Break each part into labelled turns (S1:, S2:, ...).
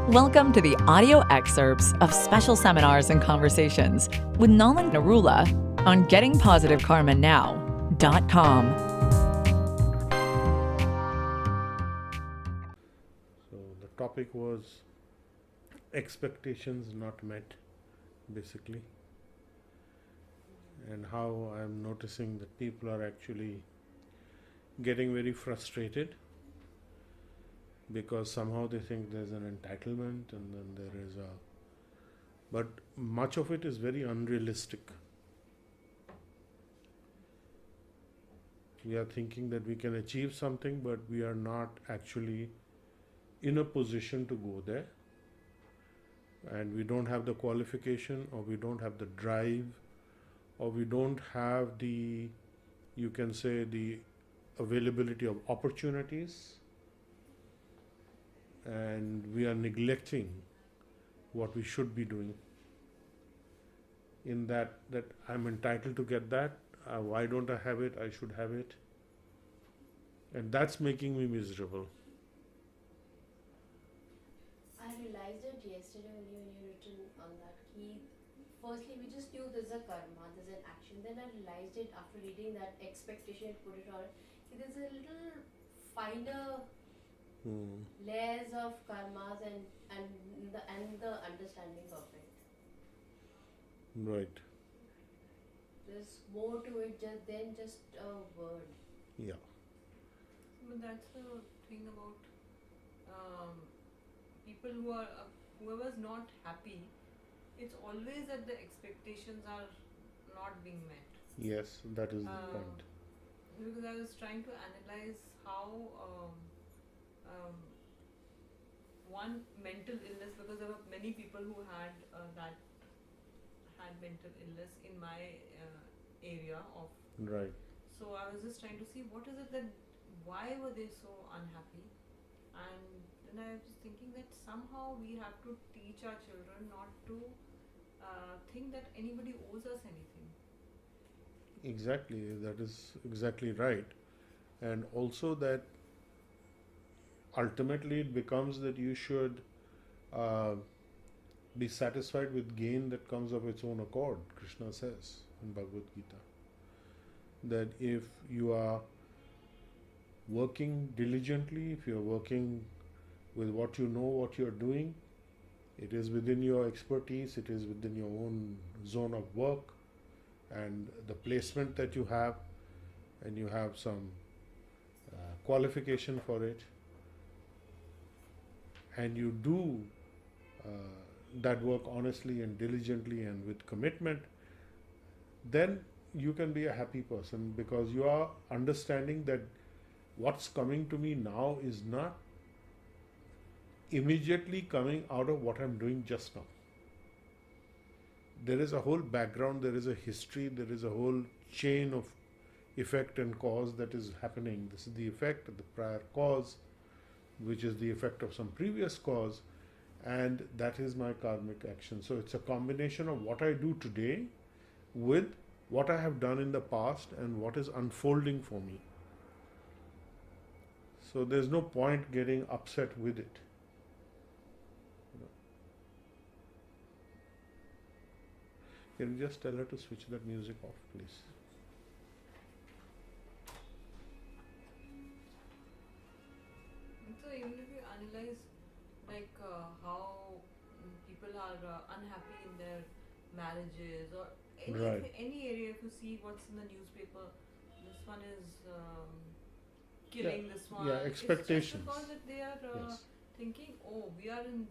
S1: Welcome to the audio excerpts of special seminars and conversations with Nolan Narula on gettingpositivekarmanow.com.
S2: So the topic was expectations not met, basically, and how I'm noticing that people are actually getting very frustrated because somehow they think there's an entitlement and then there is a, but much of it is very unrealistic. We are thinking that we can achieve something, but we are not actually in a position to go there, and we don't have the qualification, or we don't have the drive, or we don't have the, you can say, the availability of opportunities, and we are neglecting what we should be doing in that I'm entitled to get that, why don't I have it, I should have it, and that's making me miserable.
S3: I realized it yesterday when you written on that key. Firstly, we just knew there's a karma, there's an action. Then I realized it after reading that expectation, put it on. There's a little finer layers of karmas and the understanding of it.
S2: Right.
S3: There's more to it than just a word.
S2: Yeah.
S4: But that's the thing about people who are whoever's not happy. It's always that the expectations are not being met.
S2: Yes, that is the point.
S4: Because I was trying to analyze how one mental illness, because there were many people who had mental illness in my area of.
S2: Right.
S4: So I was just trying to see what is it that, why were they so unhappy, and then I was thinking that somehow we have to teach our children not to think that anybody owes us anything.
S2: Exactly, that is exactly right. And also that ultimately it becomes that you should be satisfied with gain that comes of its own accord, Krishna says in Bhagavad Gita. That if you are working diligently, if you are working with what you know, what you are doing, it is within your expertise, it is within your own zone of work and the placement that you have, and you have some qualification for it, and you do that work honestly and diligently and with commitment, then you can be a happy person, because you are understanding that what's coming to me now is not immediately coming out of what I'm doing just now. There is a whole background, there is a history, there is a whole chain of effect and cause that is happening. This is the effect of the prior cause, which is the effect of some previous cause, and that is my karmic action. So it's a combination of what I do today with what I have done in the past and what is unfolding for me. So there's no point getting upset with it. Can you just tell her to switch that music off, please?
S4: So even if you analyze how people are unhappy in their marriages or any area, if you see what's in the newspaper, this one is killing this one.
S2: Yeah, expectations.
S4: It's just because they are thinking, oh, we are the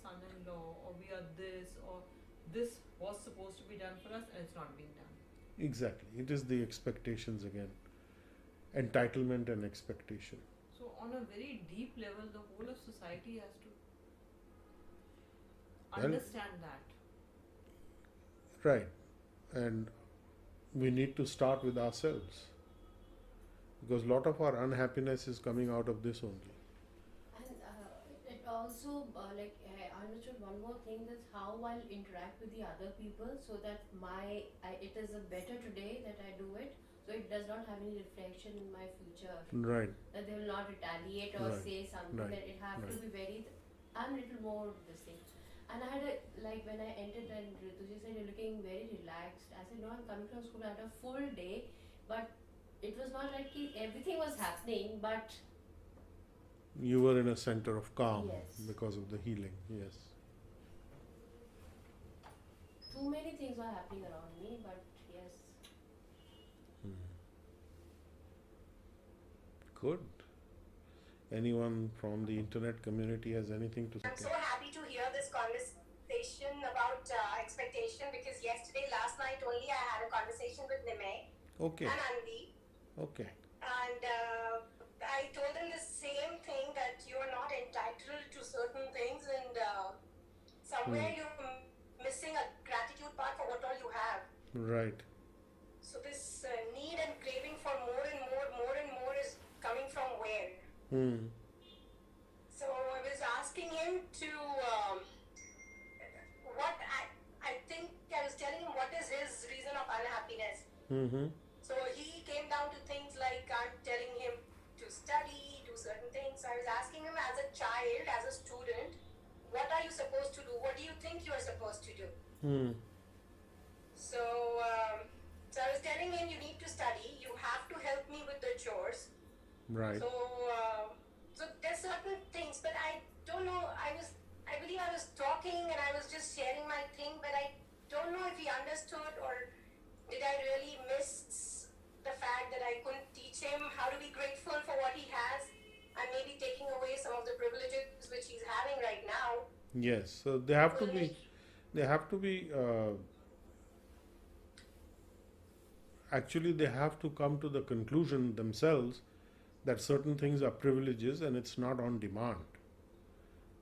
S4: son-in-law, or we are this, or this was supposed to be done for us and it's not being done.
S2: Exactly. It is the expectations again. Entitlement and expectation.
S4: So on a very deep level, the whole of society has to understand that.
S2: Right. And we need to start with ourselves, because a lot of our unhappiness is coming out of this only.
S3: And it also, I understood one more thing, that's how I'll interact with the other people, so that it is a better today that I do it, so it does not have any reflection in my future.
S2: Right.
S3: That they will not retaliate or say something, that it have to be very I'm little more this thing. And I had a, like when I entered and Rituji said, you're looking very relaxed. I said, no, I'm coming from school. I had a full day, but it was not like everything was happening, but
S2: You were in a center of calm
S3: yes,
S2: because of the healing. Yes.
S3: too many things were happening around me, but yes.
S2: Good. Anyone from the internet community has anything to say?
S5: I'm so happy to hear this conversation about expectation because last night only, I had a conversation with Nimay
S2: Okay.
S5: and Anvi,
S2: Okay.
S5: and I told them the same thing that you are not entitled to certain things, and somewhere you're missing a gratitude part for what all you have.
S2: Right.
S5: So this need and craving for more and more is coming from where?
S2: Hmm.
S5: So I was asking him to what I think I was telling him what is his reason of unhappiness.
S2: Mm-hmm.
S5: So he came down to things like I'm telling him to study, do certain things. So I was asking him as a child, as a student, what are you supposed to do? What do you think you are supposed to do?
S2: Hmm.
S5: So, so I was telling him you need to study. You have to help me with the chores.
S2: Right.
S5: So, so there's certain things, but I don't know. I believe I was talking and I was just sharing my thing, but I don't know if he understood or did I really miss the fact that I couldn't teach him how to be grateful for what he has and maybe taking away some of the privileges which he's having right now.
S2: Yes. So they have to be. They have to be. Actually, they have to come to the conclusion themselves that certain things are privileges and it's not on demand.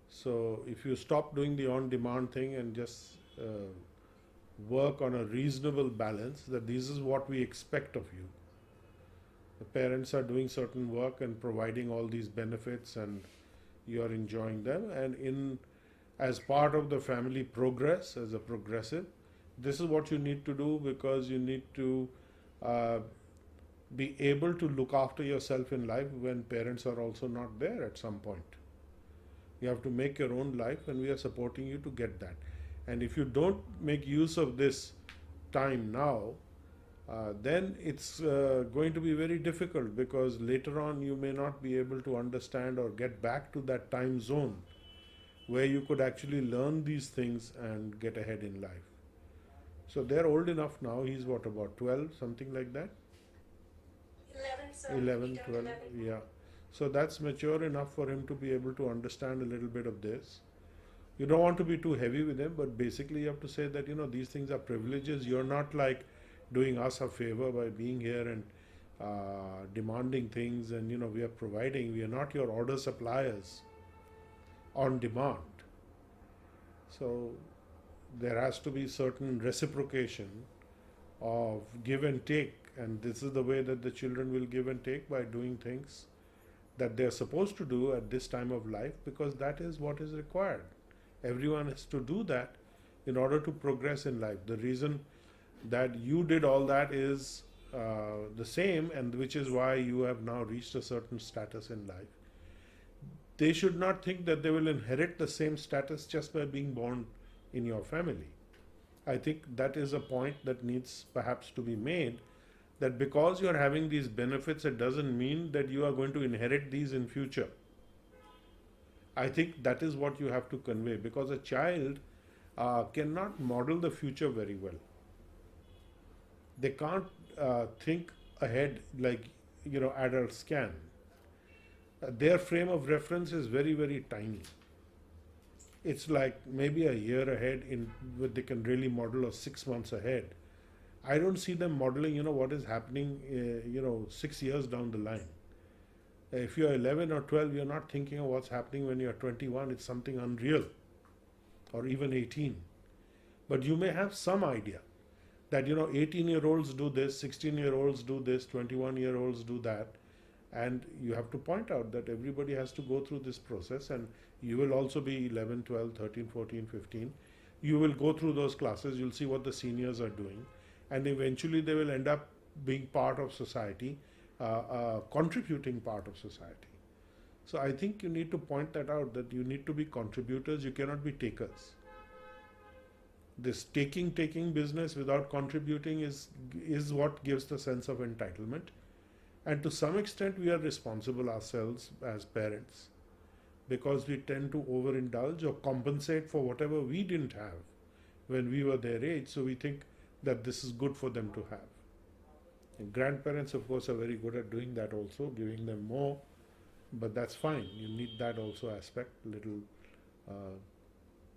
S2: So if you stop doing the on demand thing and just work on a reasonable balance, that this is what we expect of you. The parents are doing certain work and providing all these benefits, and you are enjoying them. And in as part of the family progress, as a progressive, this is what you need to do, because you need to be able to look after yourself in life when parents are also not there at some point. You have to make your own life, and we are supporting you to get that. And if you don't make use of this time now, then it's going to be very difficult, because later on you may not be able to understand or get back to that time zone where you could actually learn these things and get ahead in life. So they're old enough now. He's what, about 12, something like that?
S5: 11, sir.
S2: 11,
S5: He turned
S2: 12,
S5: 11.
S2: yeah. So that's mature enough for him to be able to understand a little bit of this. You don't want to be too heavy with him, but basically you have to say that, these things are privileges. You're not like doing us a favor by being here and demanding things, and, we are providing. We are not your order suppliers on demand. So there has to be certain reciprocation of give and take, and this is the way that the children will give and take, by doing things that they are supposed to do at this time of life, because that is what is required. Everyone has to do that in order to progress in life. The reason that you did all that is the same, and which is why you have now reached a certain status in life. They should not think that they will inherit the same status just by being born in your family. I think that is a point that needs perhaps to be made, that because you are having these benefits, it doesn't mean that you are going to inherit these in future. I think that is what you have to convey, because a child cannot model the future very well. They can't think ahead like adults can. Their frame of reference is very, very tiny. It's like maybe a year ahead, they can really model, or 6 months ahead. I don't see them modeling, what is happening, 6 years down the line. If you're 11 or 12, you're not thinking of what's happening when you're 21. It's something unreal, or even 18. But you may have some idea that, 18-year-olds do this, 16-year-olds do this, 21-year-olds do that. And you have to point out that everybody has to go through this process, and you will also be 11, 12, 13, 14, 15. You will go through those classes, you'll see what the seniors are doing, and eventually they will end up being part of society, a contributing part of society. So I think you need to point that out, that you need to be contributors, you cannot be takers. This taking business without contributing is what gives the sense of entitlement. And to some extent we are responsible ourselves as parents, because we tend to overindulge or compensate for whatever we didn't have when we were their age, so we think that this is good for them to have. And grandparents, of course, are very good at doing that also, giving them more, but that's fine. You need that also aspect, little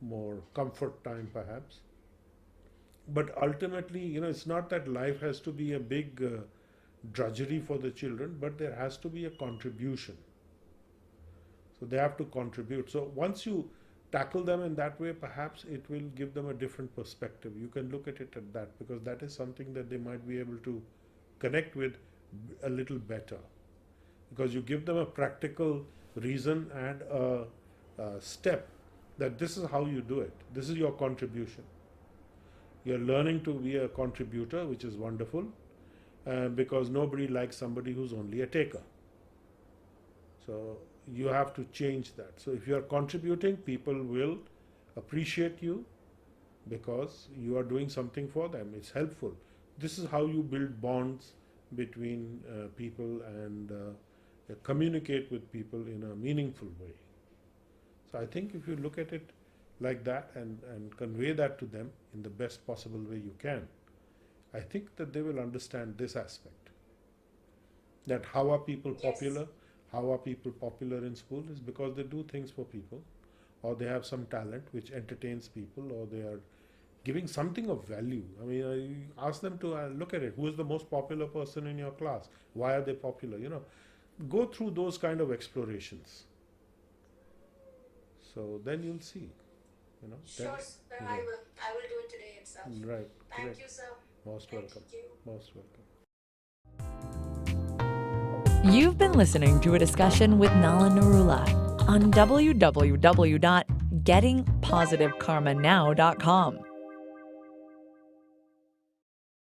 S2: more comfort time perhaps. But ultimately, it's not that life has to be a big drudgery for the children, but there has to be a contribution. So they have to contribute. So once you tackle them in that way, perhaps it will give them a different perspective. You can look at it at that, because that is something that they might be able to connect with a little better. Because you give them a practical reason and a step that this is how you do it. This is your contribution. You're learning to be a contributor, which is wonderful, because nobody likes somebody who's only a taker. So you have to change that. So if you are contributing, people will appreciate you because you are doing something for them. It's helpful. This is how you build bonds between people and communicate with people in a meaningful way. So I think if you look at it like that and convey that to them in the best possible way you can, I think that they will understand this aspect. That how are people popular? How are people popular in school is because they do things for people, or they have some talent which entertains people, or they are giving something of value. I mean, I ask them to look at it. Who is the most popular person in your class? Why are they popular? Go through those kind of explorations. So then you'll see.
S5: Sure, sir. I will do it today itself.
S2: Right.
S5: Thank
S2: Correct.
S5: you, sir.
S2: Most welcome.
S5: Thank you.
S2: Most welcome.
S1: You've been listening to a discussion with Nalan Narula on www.gettingpositivekarmanow.com.